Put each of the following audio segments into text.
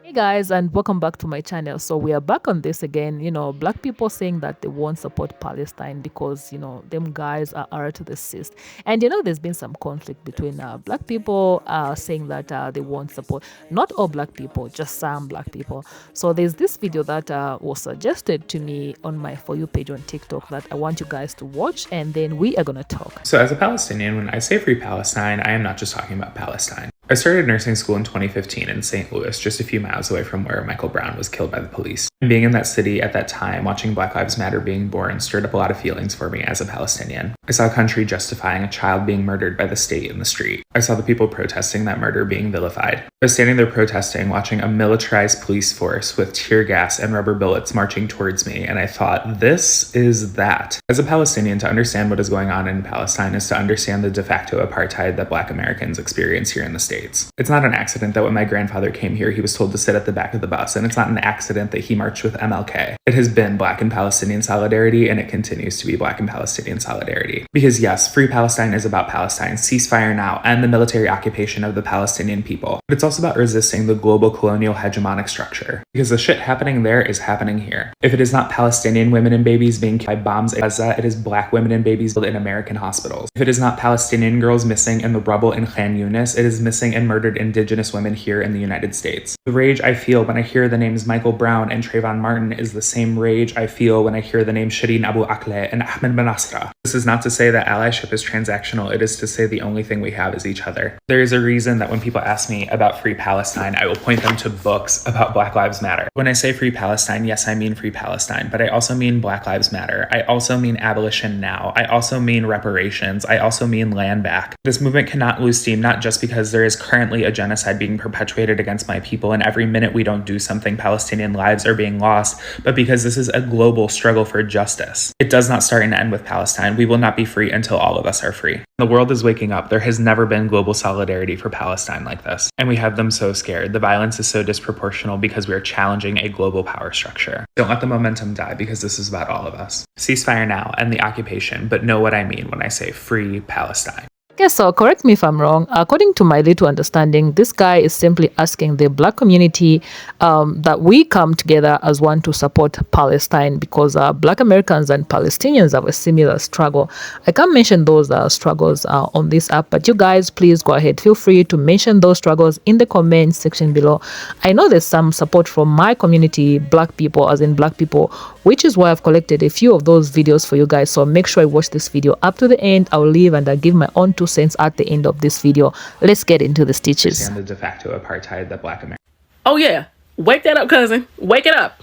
Hey guys, and welcome back to my channel. So we are back on this again. Black people saying that they won't support Palestine because them guys are to the cyst. And there's been some conflict between black people saying that they won't support not all black people, just some black people. So there's this video that was suggested to me on my For You page on TikTok that I want you guys to watch, and then we are gonna talk. So, as a Palestinian, when I say free Palestine, I am not just talking about Palestine. I started nursing school in 2015 in St. Louis, just a few miles away from where Michael Brown was killed by the police. And being in that city at that time, watching Black Lives Matter being born stirred up a lot of feelings for me as a Palestinian. I saw a country justifying a child being murdered by the state in the street. I saw the people protesting that murder being vilified. I was standing there protesting, watching a militarized police force with tear gas and rubber bullets marching towards me, and I thought, this is that. As a Palestinian, to understand what is going on in Palestine is to understand the de facto apartheid that Black Americans experience here in the States. It's not an accident that when my grandfather came here, he was told to sit at the back of the bus, and it's not an accident that he marched with MLK. It has been Black and Palestinian solidarity, and it continues to be Black and Palestinian solidarity. Because yes, Free Palestine is about Palestine, ceasefire now, and the military occupation of the Palestinian people. But it's also about resisting the global colonial hegemonic structure. Because the shit happening there is happening here. If it is not Palestinian women and babies being killed by bombs in Gaza, it is Black women and babies killed in American hospitals. If it is not Palestinian girls missing in the rubble in Khan Yunis, it is missing and murdered Indigenous women here in the United States. The rage I feel when I hear the names Michael Brown and Trayvon Martin is the same rage I feel when I hear the name Shireen Abu Akleh and Ahmed Benasra. This is not to say that allyship is transactional, it is to say the only thing we have is each other. There is a reason that when people ask me about Free Palestine, I will point them to books about Black Lives Matter. When I say Free Palestine, yes, I mean Free Palestine, but I also mean Black Lives Matter. I also mean abolition now. I also mean reparations. I also mean land back. This movement cannot lose steam, not just because there is currently a genocide being perpetuated against my people, and every minute we don't do something, Palestinian lives are being lost, but because this is a global struggle for justice. It does not start and end with Palestine. We will not be free until all of us are free. The world is waking up. There has never been global solidarity for Palestine like this, and we have them so scared. The violence is so disproportional because we are challenging a global power structure. Don't let the momentum die, because this is about all of us. Ceasefire now, end the occupation, but know what I mean when I say Free Palestine. Yes, so correct me if I'm wrong. According to my little understanding, this guy is simply asking the black community that we come together as one to support Palestine, because black Americans and Palestinians have a similar struggle. I can't mention those struggles on this app, but you guys, please go ahead. Feel free to mention those struggles in the comment section below. I know there's some support from my community, black people, as in black people, which is why I've collected a few of those videos for you guys. So make sure you watch this video up to the end. I'll leave and I'll give my own 2 cents at the end of this video. Let's get into the stitches. And the de facto apartheid that Black Americans. Oh yeah, wake that up, cousin. Wake it up.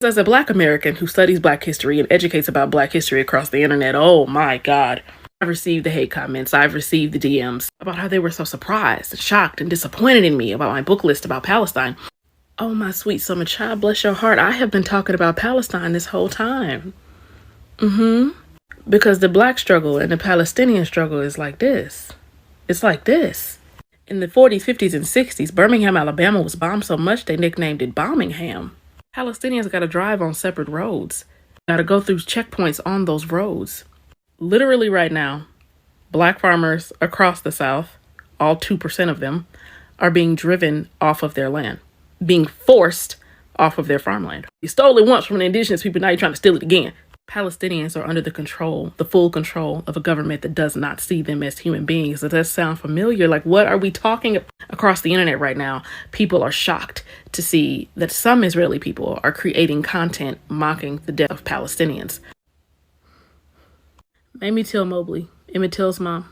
As a Black American who studies Black history and educates about Black history across the internet, oh my God. I've received the hate comments, I've received the DMs about how they were so surprised and shocked and disappointed in me about my book list about Palestine. Oh my sweet summer child, bless your heart, I have been talking about Palestine this whole time. Because the Black struggle and the Palestinian struggle is like this. It's like this. In the 40s, 50s, and 60s, Birmingham, Alabama was bombed so much they nicknamed it Bombingham. Palestinians gotta drive on separate roads. Gotta go through checkpoints on those roads. Literally right now, Black farmers across the South, all 2% of them, are being driven off of their land. Being forced off of their farmland. You stole it once from the indigenous people, now you're trying to steal it again. Palestinians are under the full control of a government that does not see them as human beings. Does that sound familiar? Like, what are we talking about? Across the internet right now, people are shocked to see that some Israeli people are creating content mocking the death of Palestinians. Mamie Till Mobley, Emmett Till's mom,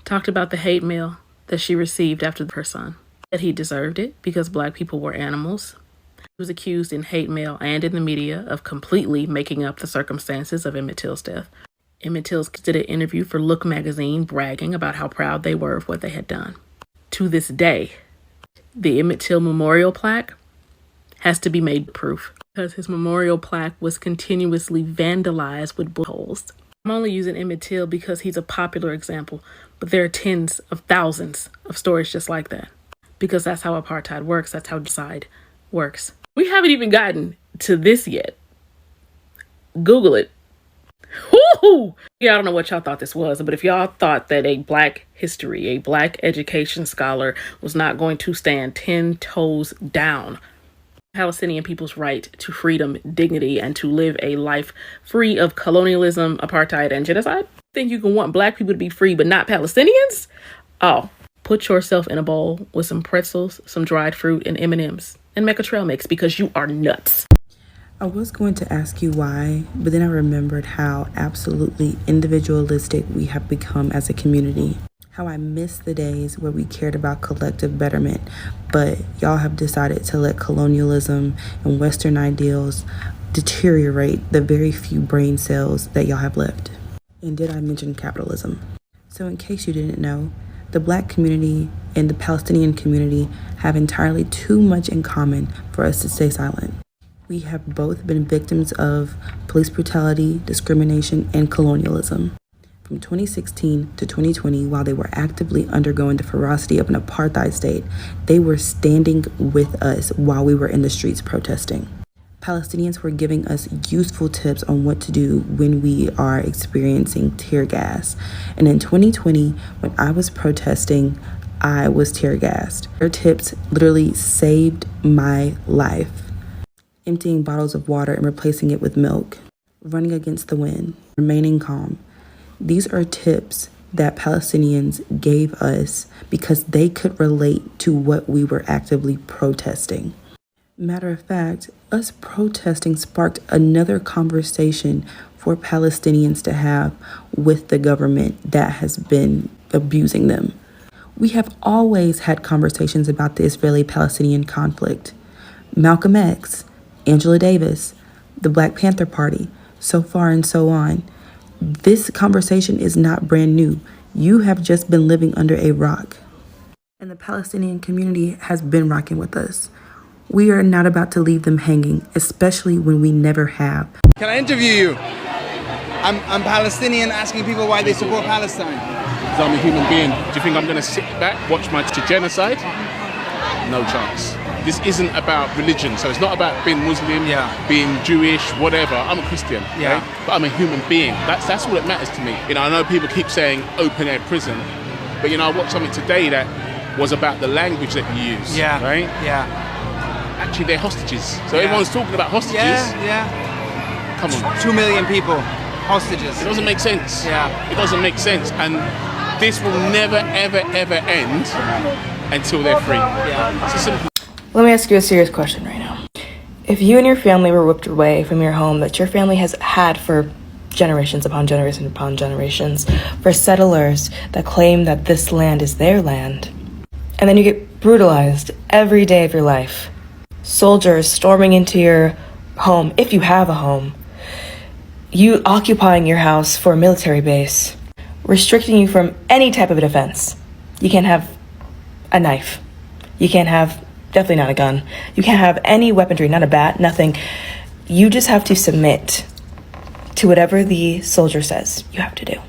talked about the hate mail that she received after her son. That he deserved it because Black people were animals. He was accused in hate mail and in the media of completely making up the circumstances of Emmett Till's death. Emmett Till did an interview for Look magazine bragging about how proud they were of what they had done. To this day, the Emmett Till memorial plaque has to be made proof because his memorial plaque was continuously vandalized with bullet holes. I'm only using Emmett Till because he's a popular example, but there are tens of thousands of stories just like that. Because that's how apartheid works. That's how genocide works. We haven't even gotten to this yet. Google it. Woo! Yeah, I don't know what y'all thought this was, but if y'all thought that a black history, a black education scholar was not going to stand 10 toes down Palestinian people's right to freedom, dignity, and to live a life free of colonialism, apartheid, and genocide, think you can want black people to be free but not Palestinians? Oh, put yourself in a bowl with some pretzels, some dried fruit, and M&Ms, and make a trail mix because you are nuts. I was going to ask you why, but then I remembered how absolutely individualistic we have become as a community. How I miss the days where we cared about collective betterment, but y'all have decided to let colonialism and Western ideals deteriorate the very few brain cells that y'all have left. And did I mention capitalism? So in case you didn't know, the black community and the Palestinian community have entirely too much in common for us to stay silent. We have both been victims of police brutality, discrimination, and colonialism. From 2016 to 2020, while they were actively undergoing the ferocity of an apartheid state, they were standing with us while we were in the streets protesting. Palestinians were giving us useful tips on what to do when we are experiencing tear gas. And in 2020, when I was protesting, I was tear gassed. Their tips literally saved my life. Emptying bottles of water and replacing it with milk, running against the wind, remaining calm. These are tips that Palestinians gave us because they could relate to what we were actively protesting. Matter of fact, us protesting sparked another conversation for Palestinians to have with the government that has been abusing them. We have always had conversations about the Israeli-Palestinian conflict. Malcolm X, Angela Davis, the Black Panther Party, so far and so on. This conversation is not brand new. You have just been living under a rock. And the Palestinian community has been rocking with us. We are not about to leave them hanging, especially when we never have. Can I interview you? I'm Palestinian, asking people why they support Palestine. Because I'm a human being. Do you think I'm going to sit back, watch my genocide? No chance. This isn't about religion, so it's not about being Muslim, being Jewish, whatever. I'm a Christian, right? But I'm a human being. That's all that matters to me. You know, I know people keep saying open air prison, but you know, I watched something today that was about the language that you use, right? Yeah. Actually, they're hostages. So everyone's talking about hostages. Yeah. Come on. 2 million people, hostages. It doesn't make sense. Yeah. It doesn't make sense, and this will never, ever, ever end until they're free. It's a simple. Let me ask you a serious question right now. If you and your family were whipped away from your home that your family has had for generations upon generations upon generations, for settlers that claim that this land is their land, and then you get brutalized every day of your life, soldiers storming into your home, if you have a home, you occupying your house for a military base, restricting you from any type of a defense. You can't have a knife. You can't have, definitely not a gun. You can't have any weaponry, not a bat, nothing. You just have to submit to whatever the soldier says you have to do.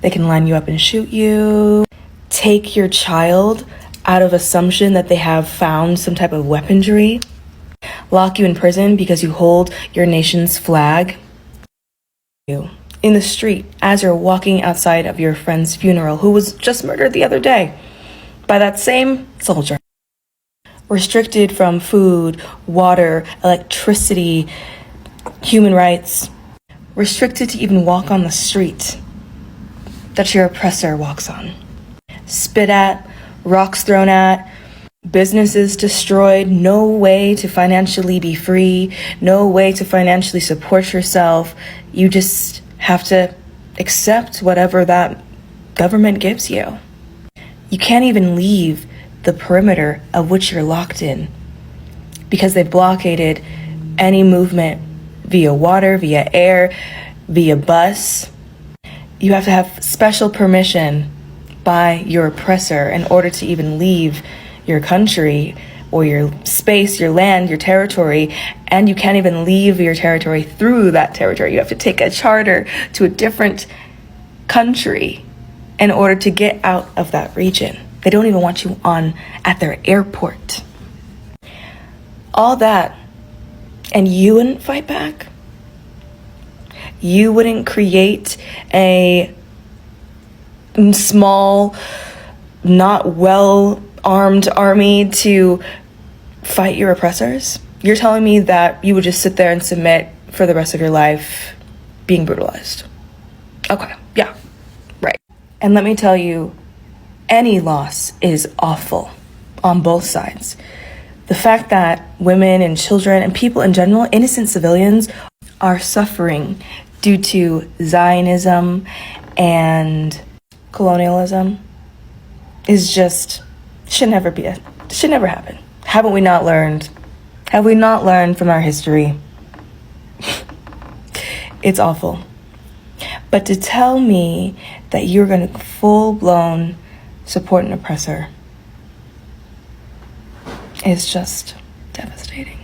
They can line you up and shoot you, take your child out of assumption that they have found some type of weaponry, lock you in prison because you hold your nation's flag. You in the street as you're walking outside of your friend's funeral who was just murdered the other day by that same soldier. Restricted from food, water, electricity, human rights. Restricted to even walk on the street that your oppressor walks on. Spit at, rocks thrown at, businesses destroyed, no way to financially be free, no way to financially support yourself. You just have to accept whatever that government gives you. You can't even leave the perimeter of which you're locked in because they've blockaded any movement via water, via air, via bus. You have to have special permission by your oppressor in order to even leave your country or your space, your land, your territory, and you can't even leave your territory through that territory. You have to take a charter to a different country in order to get out of that region. They don't even want you on at their airport. All that, and you wouldn't fight back? you wouldn't create a small, not well-armed army to fight your oppressors? You're telling me that you would just sit there and submit for the rest of your life being brutalized? Okay, yeah, right. And let me tell you, any loss is awful on both sides. The fact that women and children and people in general, innocent civilians, are suffering due to Zionism and colonialism is just, should never happen. Haven't we not learned? Have we not learned from our history? It's awful. But to tell me that you're going to full-blown support an oppressor is just devastating.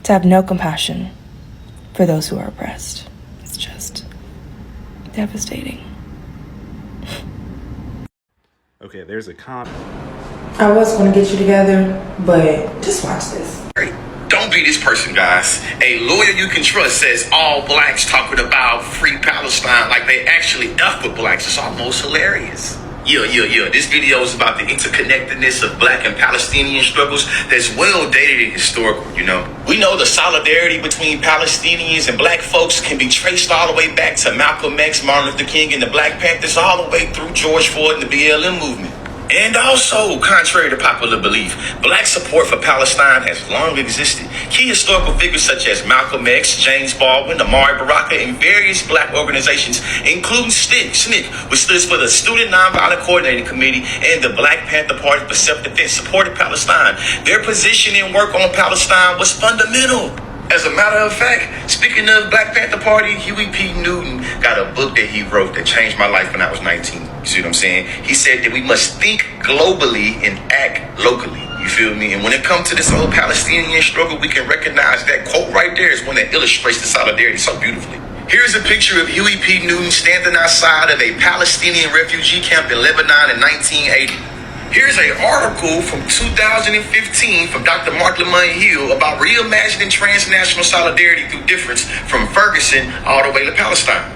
To have no compassion for those who are oppressed, it's just devastating. Okay, there's a comp. I was going to get you together, but just watch this. Don't be this person, guys. A lawyer you can trust says all blacks talking about free Palestine like they actually F with blacks. It's almost hilarious. Yeah. This video is about the interconnectedness of black and Palestinian struggles that's well dated and historical, you know. We know the solidarity between Palestinians and black folks can be traced all the way back to Malcolm X, Martin Luther King, and the Black Panthers, all the way through George Floyd and the BLM movement. And also, contrary to popular belief, black support for Palestine has long existed. Key historical figures such as Malcolm X, James Baldwin, Amari Baraka, and various black organizations, including SNCC, which stands for the Student Nonviolent Coordinating Committee, and the Black Panther Party for Self-Defense, supported Palestine. Their position and work on Palestine was fundamental. As a matter of fact, speaking of Black Panther Party, Huey P. Newton got a book that he wrote that changed my life when I was 19. You see what I'm saying? He said that we must think globally and act locally. You feel me? And when it comes to this whole Palestinian struggle, we can recognize that quote right there is one that illustrates the solidarity so beautifully. Here's a picture of Huey P. Newton standing outside of a Palestinian refugee camp in Lebanon in 1980. Here's an article from 2015 from Dr. Mark Lamont Hill about reimagining transnational solidarity through difference from Ferguson all the way to Palestine.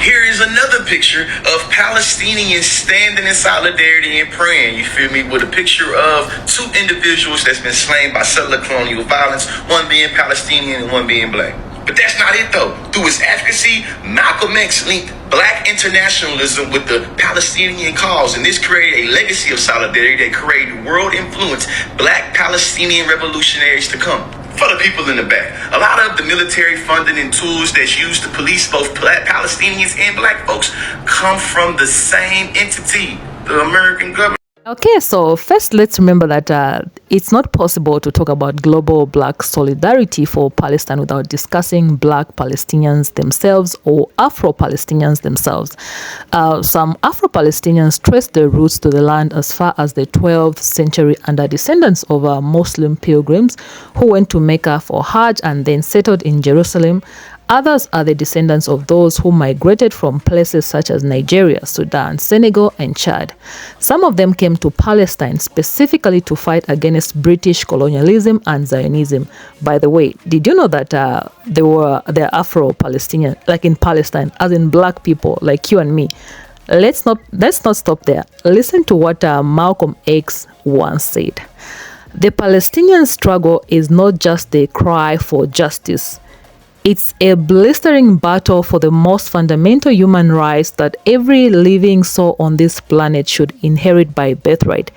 Here is another picture of Palestinians standing in solidarity and praying, you feel me, with a picture of two individuals that's been slain by settler colonial violence, one being Palestinian and one being black. But that's not it though. Through his advocacy, Malcolm X linked black internationalism with the Palestinian cause, and this created a legacy of solidarity that created world influence black Palestinian revolutionaries to come. For the people in the back, a lot of the military funding and tools that's used to police both Palestinians and black folks come from the same entity, the American government. Okay, so first let's remember that it's not possible to talk about global black solidarity for Palestine without discussing black Palestinians themselves or Afro-Palestinians themselves. Some Afro-Palestinians trace their roots to the land as far as the 12th century and are descendants of Muslim pilgrims who went to Mecca for Hajj and then settled in Jerusalem. Others are the descendants of those who migrated from places such as Nigeria, Sudan, Senegal, and Chad. Some of them came to Palestine specifically to fight against British colonialism and Zionism. By the way, did you know that they're Afro-Palestinian, like in Palestine, as in black people like you and me? Let's not stop there. Listen to what Malcolm X once said. The Palestinian struggle is not just a cry for justice. It's a blistering battle for the most fundamental human rights that every living soul on this planet should inherit by birthright.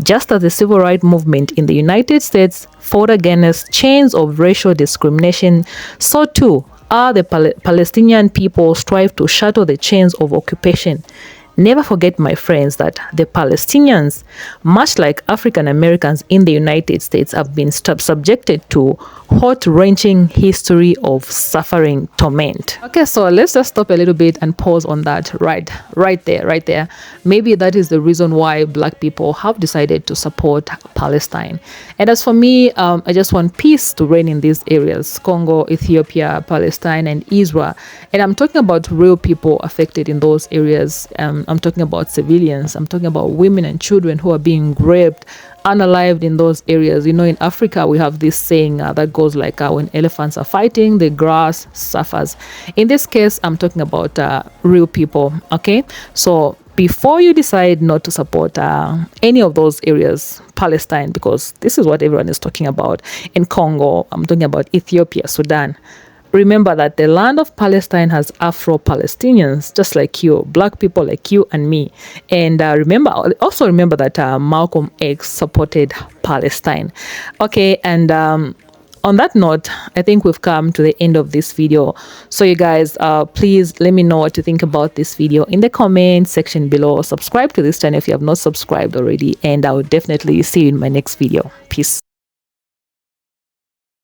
Just as the civil rights movement in the United States fought against chains of racial discrimination, so too are the Palestinian people strive to shatter the chains of occupation. Never forget, my friends, that the Palestinians, much like African Americans in the United States, have been subjected to heart-wrenching history of suffering torment. Okay, so let's just stop a little bit and pause on that right there. Maybe that is the reason why black people have decided to support Palestine. And as for me, I just want peace to reign in these areas: Congo, Ethiopia, Palestine, and Israel. And I'm talking about real people affected in those areas. I'm talking about civilians. I'm talking about women and children who are being raped, unalived in those areas. You know, in Africa, we have this saying that goes like, when elephants are fighting, the grass suffers. In this case, I'm talking about real people, okay? So before you decide not to support any of those areas, Palestine, because this is what everyone is talking about, in Congo, I'm talking about Ethiopia, Sudan, remember that the land of Palestine has Afro-Palestinians, just like you, black people like you and me. And also remember that Malcolm X supported Palestine. Okay, and on that note, I think we've come to the end of this video. So you guys, please let me know what you think about this video in the comment section below. Subscribe to this channel if you have not subscribed already, and I will definitely see you in my next video. Peace.